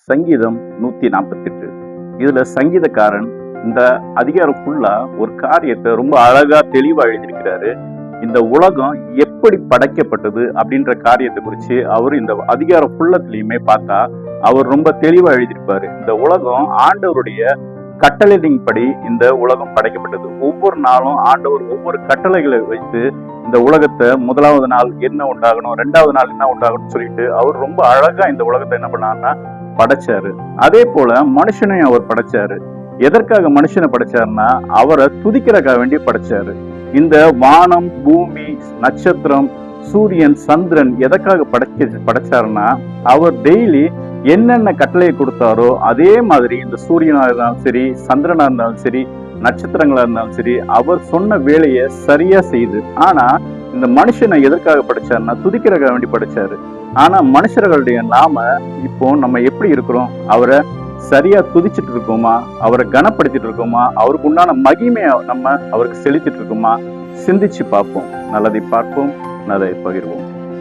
சங்கீதம் 148. இதுல சங்கீதக்காரன் இந்த அதிகாரம் ஃபுல்லா ஒரு காரியத்தை ரொம்ப அழகா தெளிவா எழுதியிருக்கிறாரு. இந்த உலகம் எப்படி படைக்கப்பட்டது அப்படின்ற காரியத்தை குறித்து அவர் இந்த அதிகாரம் ஃபுல்லத்திலையுமே பார்த்தா அவர் ரொம்ப தெளிவா எழுதியிருப்பாரு. இந்த உலகம் ஆண்டவருடைய கட்டளையின் படி இந்த உலகம் படைக்கப்பட்டது. ஒவ்வொரு நாளும் ஆண்டவர் ஒவ்வொரு கட்டளைகளை வைத்து இந்த உலகத்தை முதலாவது நாள் என்ன உண்டாகணும், ரெண்டாவது நாள் என்ன உண்டாகணும்னு சொல்லிட்டு அவர் ரொம்ப அழகா இந்த உலகத்தை என்ன பண்ணாருன்னா படைச்சாரு. அதே போல மனுஷனையும் அவர் படைச்சாரு. எதற்காக மனுஷனை படைச்சாருன்னா அவரை துதிக்கிறதுக்காக வேண்டி படைச்சாரு. இந்த வானம், பூமி, நட்சத்திரம், சூரியன், சந்திரன் எதற்காக படைச்சாருன்னா அவர் டெய்லி என்னென்ன கட்டளையை கொடுத்தாரோ அதே மாதிரி இந்த சூரியனா இருந்தாலும் சரி, சந்திரனா இருந்தாலும் சரி, நட்சத்திரங்களா இருந்தாலும் சரி, அவர் சொன்ன வேலையை சரியா செய்து. ஆனா இந்த மனுஷனை எதற்காக படைச்சாருன்னா துதிக்கிறதுக்காக வேண்டி படைச்சாரு. ஆனா மனுஷர்களுடைய நாம இப்போ நம்ம எப்படி இருக்கிறோம்? அவரை சரியா துதிச்சிட்டு இருக்கோமா? அவரை கனப்படுத்திட்டு இருக்கோமா? அவருக்கு உண்டான மகிமையை நம்ம அவருக்கு செலுத்திட்டு இருக்கோமா? சிந்திச்சு பார்ப்போம். நல்லதை பார்ப்போம், நல்லதை பகிர்வோம்.